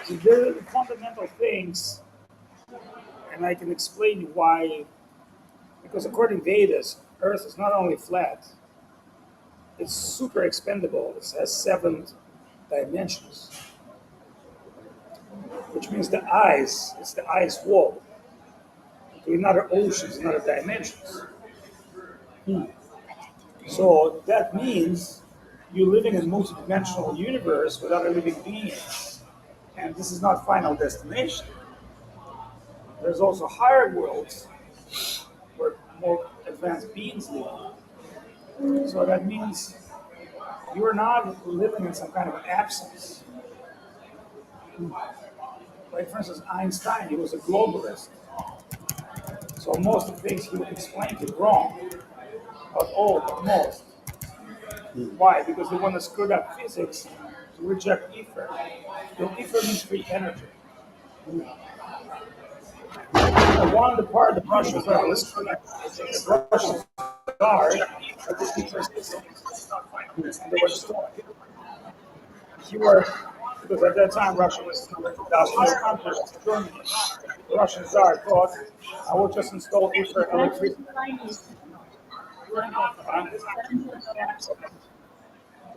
See, there are the fundamental things, and I can explain why. Because according to Vedas, Earth is not only flat, it's super expandable. It has 7 dimensions, which means it's the ice wall to another oceans, another dimensions. So that means you're living in a multidimensional universe with other living beings. And this is not final destination. There's also higher worlds where more advanced beings live. So that means you are not living in some kind of absence. Like, for instance, Einstein, he was a globalist. So most of the things he would explain is wrong. Not all, but most. Why? Because they want to screw up physics to reject ether. So ether means free energy. And one of the part of the Russians are screwed up. The Russians are at the ether system. And they were destroyed. You were, because at that time Russia was the national country of Germany. The Russian Tsar thought, I will just install ether electricity.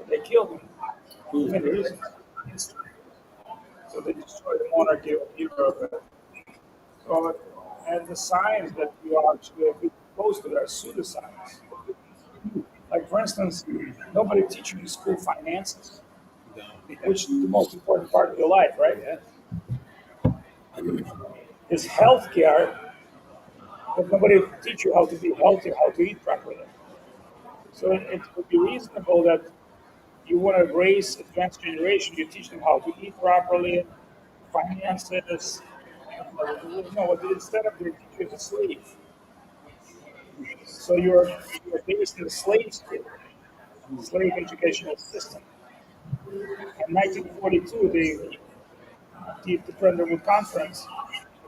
They killed him for many reasons. So they destroyed the monarchy of Europe. So, and the science that you are actually exposed to are pseudoscience. Like, for instance, nobody teaches you in school finances, which is the most important part of your life, right? Is healthcare, but nobody teach you how to be healthy, how to eat properly. So it would be reasonable that you want to raise advanced generation, you teach them how to eat properly, finances. No, instead of they teach you as a slave. So you're based in the slave educational system. In 1942, they did the Brethren Woods Conference.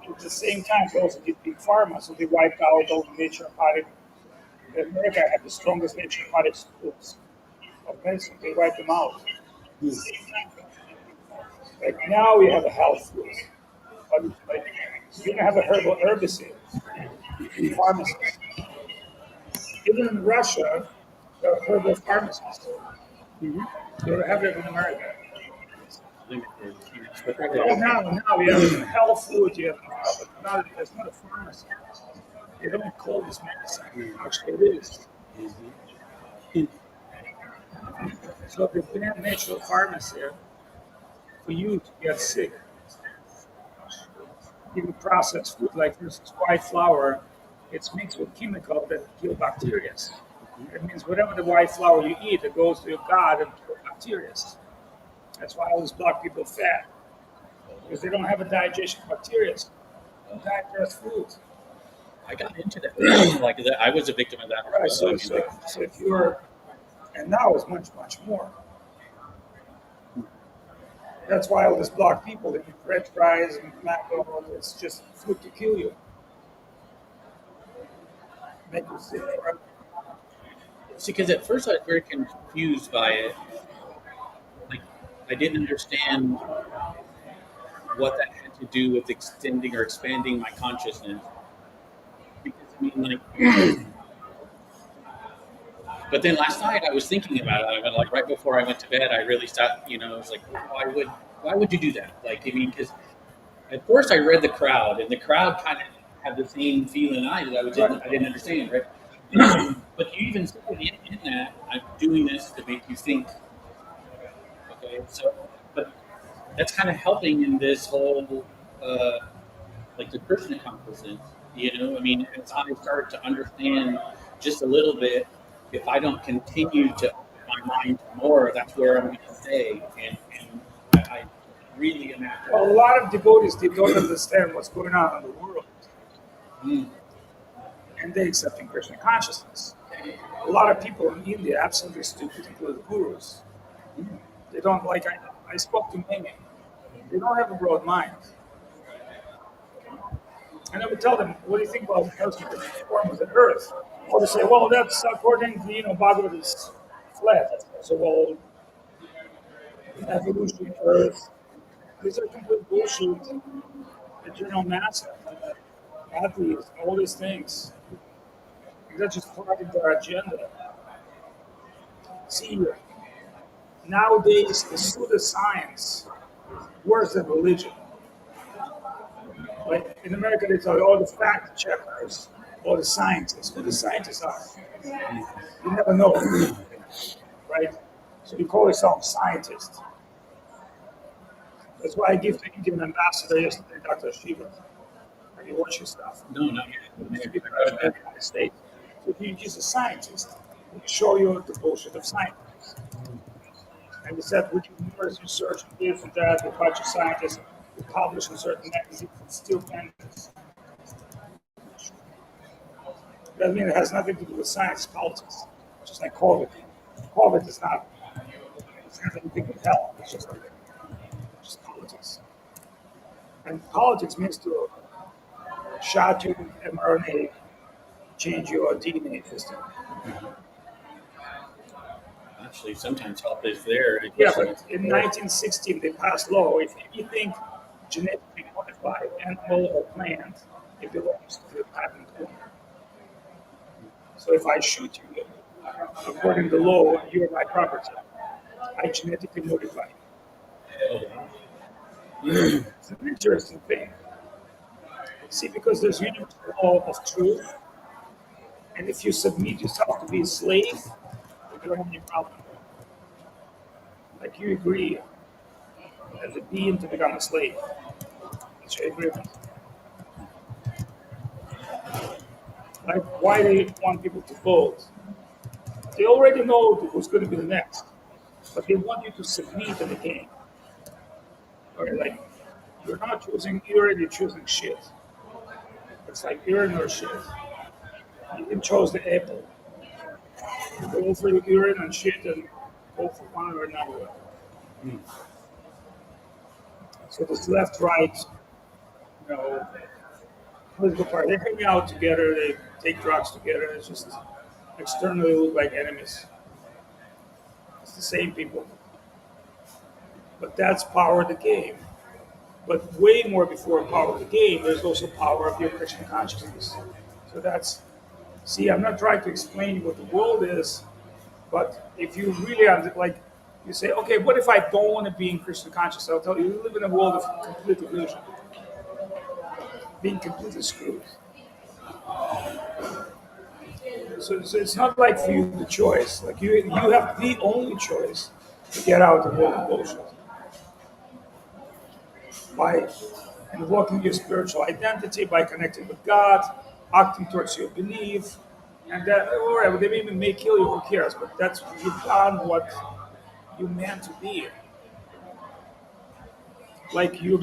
At the same time, they also did big pharma, so they wiped out all the naturopathic. America had the strongest naturopathic schools of medicine. They wiped them out. Like now, we have a health food, but like you don't have a herbicide pharmacies. Even in Russia, there are herbal pharmacies. You don't have it in America. Well, now we have health food. You have, but not, it's not a pharmacy. They don't call this medicine. Actually, it is. So if you ban natural pharmacy for you to get sick, even processed food like this white flour, it's mixed with chemicals that kill bacteria. It means whatever the white flour you eat, it goes to your gut and kills bacteria. That's why all these black people fat, because they don't have a digestion of bacteria. Don't digest food. I got into that. Like that, I was a victim of that. Right. So if you're, and now it's much, much more. That's why all these black people, they eat French fries and McDonald's. It's just food to kill you. Make you sick. Right? See, because at first I was very confused by it. Like, I didn't understand what that had to do with extending or expanding my consciousness. Because I mean, like, but then last night I was thinking about it. I mean, like right before I went to bed, I really stopped. I was like, why would you do that? Like, I mean, because at first I read the crowd, and the crowd kind of had the same feeling I did. I didn't understand, right? But you even said in that, I'm doing this to make you think. Okay, so, but that's kind of helping in this whole, like the Krishna consciousness. I mean, as I start to understand just a little bit, if I don't continue to open my mind to more, that's where I'm going to stay. And I really am after. Well, a lot of devotees, they don't understand what's going on in the world. And they accepting Krishna consciousness. A lot of people in India are absolutely stupid, including gurus. They don't like, I spoke to many. They don't have a broad mind. And I would tell them, what do you think about the person that form of the earth? Or they say, well, that's according to, Bhagavad is flat. So, well, evolution of earth, These are complete bullshit. The general mass, athletes, all these things. That's just part of their agenda. See, nowadays the pseudoscience worse than religion. Like in America, they tell you all the fact checkers, all the scientists. Who the scientists are? You never know, right? So you call yourself scientist. That's why I give the Indian ambassador yesterday, Dr. Shiva. Have you watched his stuff? No, not He's yet. the president of the United States. So he's a scientist. He'll show you the bullshit of science. And he said, with numerous research and this and that, a bunch of scientists who publish in certain magazines, it's still panels. That means it has nothing to do with science, it's politics. Just like COVID. COVID is not, it's not anything with health, it's just politics. And politics means to shot you with mRNA, change your DNA system. Actually, sometimes help is there. Yeah, but in 1916 they passed law. If anything genetically modified, animal or plant, it belongs to the patent owner. So if I shoot you, according to law, you're my property. I genetically modify you. It's an interesting thing. See, because there's universal law of truth, and if you submit yourself to be a slave, you don't have any problem. Like you agree as a being to become a slave. It's your agreement. Like why they want people to vote. They already know who's going to be the next, but they want you to submit to the game. Or like you're not choosing, you're already choosing shit. It's like urine or shit. You can choose the apple. You go for the urine and shit and go for one or another. So this left, right, you know, political party, they hang out together, they take drugs together, it's just externally look like enemies. It's the same people. But that's power of the game. But way more before power of the game, there's also power of your Christian consciousness. So that's, see, I'm not trying to explain what the world is, but if you really like, you say, okay, what if I don't want to be in Christian consciousness? I'll tell you, you live in a world of complete illusion, being completely screwed. So it's not like for you the choice. Like you have the only choice to get out of all the bullshit by invoking your spiritual identity, by connecting with God, acting towards your belief, and that, all right, they may kill you, who cares? But that's you've done what you meant to be. Like you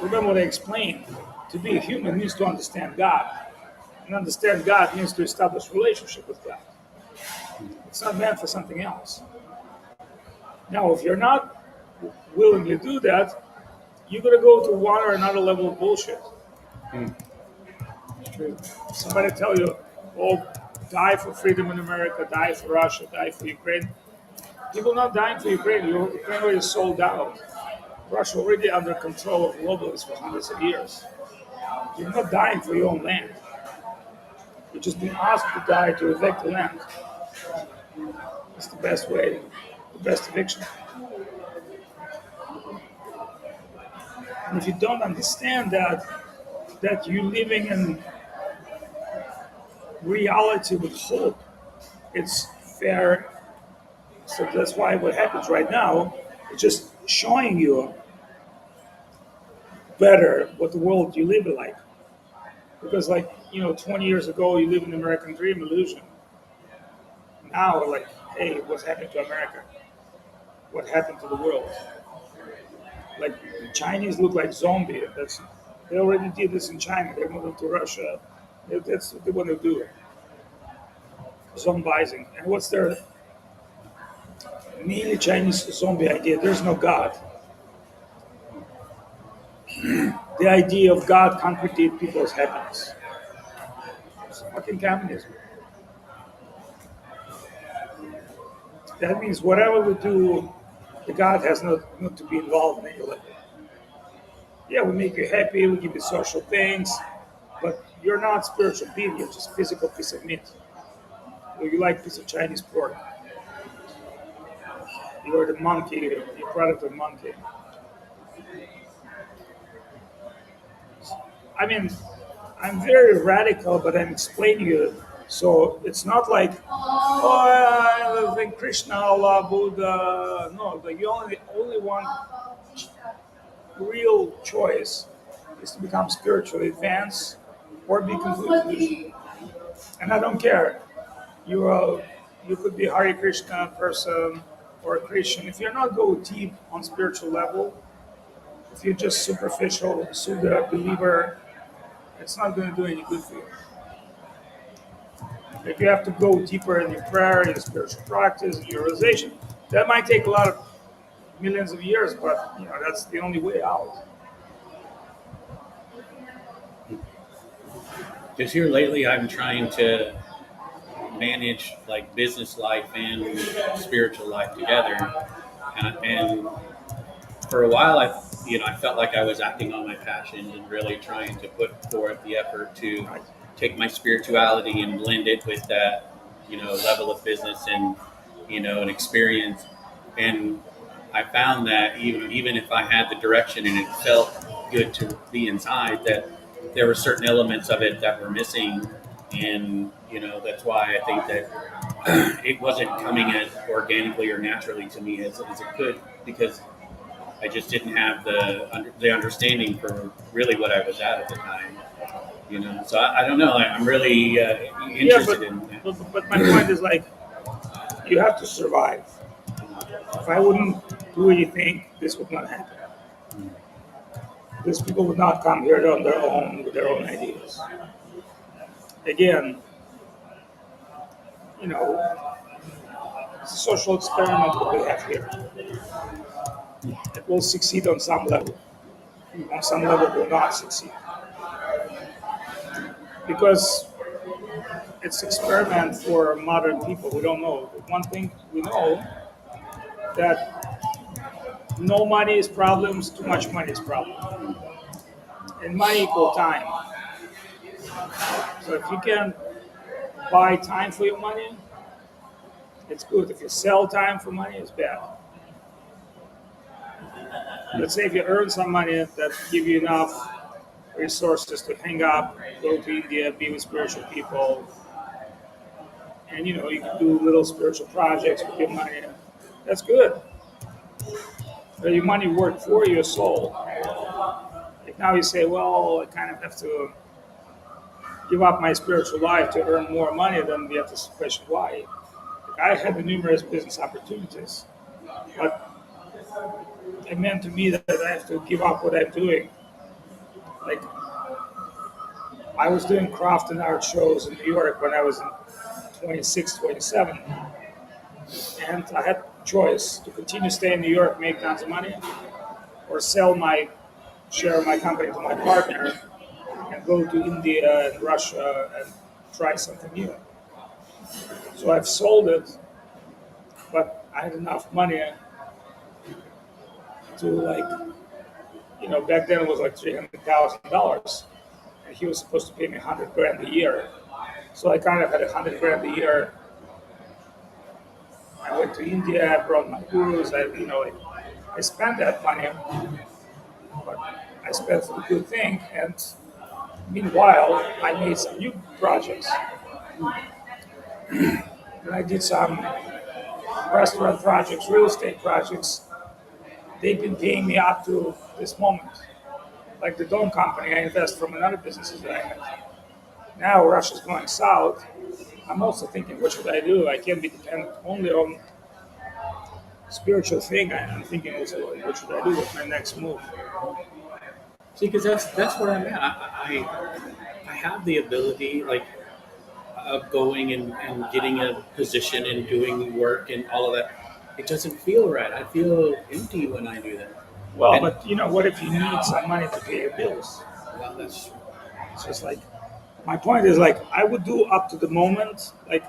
remember what I explained. To be a human means to understand God, and understand God means to establish relationship with God. It's not meant for something else. Now, if you're not willing to do that, you're gonna go to one or another level of bullshit. Somebody tell you, "Oh, die for freedom in America, die for Russia, die for Ukraine." People not dying for Ukraine. Ukraine already sold out. Russia already under control of globalists for hundreds of years. You're not dying for your own land. You're just being asked to die to evict the land. It's the best way, the best eviction. And if you don't understand that you're living in reality with hope, it's fair. So that's why what happens right now is just showing you better what the world you live in like. Because like, 20 years ago you live in the American dream illusion. Now like, hey, what's happened to America? What happened to the world? Like the Chinese look like zombie. They already did this in China. They're moving to Russia. That's what they want to do. Zombizing. And what's their mainly Chinese zombie idea? There's no God. The idea of God can't create people's happiness. It's fucking communism. That means whatever we do The God has not to be involved in your life. Yeah, we make you happy, we give you social things, but you're not spiritual being, you're just physical piece of meat. You like piece of Chinese pork. You're the monkey, you're product of monkey. I mean, I'm very radical, but I'm explaining you. So it's not like, oh, I live in Krishna, Allah, Buddha. No, the only one real choice is to become spiritually advanced or be completely. And I don't care. You could be a Hare Krishna person or a Christian. If you're not go deep on spiritual level, if you're just superficial, Suda believer, it's not going to do any good for you. If you have to go deeper in your prayer, your spiritual practice, and your realization, that might take a lot of millions of years, but that's the only way out. Because here lately, I'm trying to manage like business life and spiritual life together, and for a while, I felt like I was acting on my passion and really trying to put forth the effort to Right? take my spirituality and blend it with that, level of business and, an experience. And I found that even if I had the direction and it felt good to be inside, that there were certain elements of it that were missing. And, that's why I think that it wasn't coming as organically or naturally to me as it could, because I just didn't have the understanding for really what I was at the time. So I don't know. I'm really Yeah, interested in that. but my point is like you have to survive. If I wouldn't do anything, this would not happen. These people would not come here on their own with their own ideas. Again, you know, it's a social experiment that we have here. It will succeed on some level. On some level, it will not succeed because it's experiment for modern people. We don't know. One thing we know that no money is problems, too much money is problem, and money equal time. So if you can buy time for your money, it's good. If you sell time for money, it's bad. Let's say if you earn some money that give you enough resources to hang up, go to India, be with spiritual people, and you can do little spiritual projects with your money. That's good. But your money work for your soul. If now you say, well, I kind of have to give up my spiritual life to earn more money, then we have to question why. I had numerous business opportunities, but it meant to me that I have to give up what I'm doing. Like I was doing craft and art shows in New York when I was in 26, 27, and I had choice to continue staying in New York, make tons of money, or sell my share of my company to my partner and go to India and Russia and try something new. So I've sold it, but I had enough money to back then it was like $300,000, and he was supposed to pay me 100 grand a year. So I kind of had 100 grand a year. I went to India, I brought my gurus. I spent that money, but I spent for the good thing. And meanwhile, I made some new projects. And I did some restaurant projects, real estate projects. They've been paying me up to this moment. Like the Dome Company, I invest from another businesses that I had. Now Russia's going south. I'm also thinking, what should I do? I can't be dependent only on spiritual thing. I'm thinking also, what should I do with my next move? See, because that's where I'm at. I have the ability, like, of going and getting a position and doing work and all of that. It doesn't feel right. I feel empty when I do that. Well, And but what if you need some money to pay your bills? well, that's It's just like, my point is like, I would do up to the moment, like,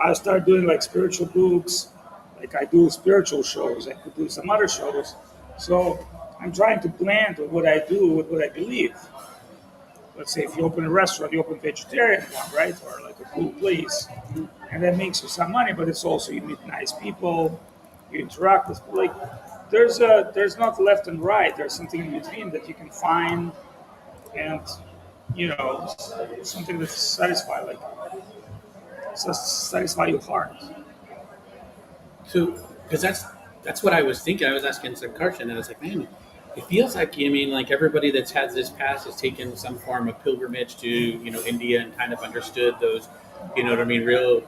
I start doing like spiritual books, Like I do spiritual shows, I could do some other shows. So I'm trying to blend what I do with what I believe. Let's say if you open a restaurant, you open vegetarian one, right? Or like a cool place. And that makes you some money, but it's also you meet nice people, you interact with like there's not left and right. There's something in between that you can find and something that satisfy your heart. So, because that's what I was thinking. I was asking Sankarshan, and I was like, man, it feels like like everybody that's had this past has taken some form of pilgrimage to India and kind of understood those, what I mean, real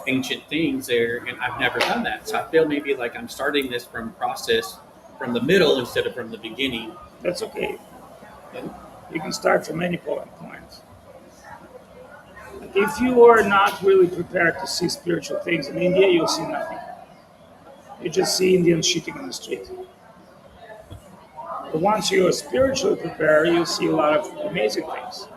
ancient things there. And I've never done that, so I feel maybe like I'm starting this process from the middle instead of from the beginning. That's okay. And You can start from any point. Like if you are not really prepared to see spiritual things in India, you'll see nothing. You just see Indians shitting on the street. But once you are spiritually prepared, you'll see a lot of amazing things.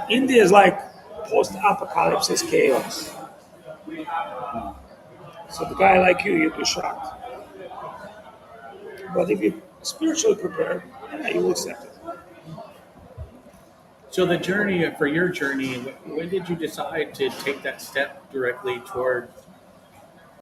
India is like post-apocalypse chaos. So the guy like you'd be shocked. But if you're spiritually prepared, yeah, you will accept it. so the journey for your journey, when did you decide to take that step directly toward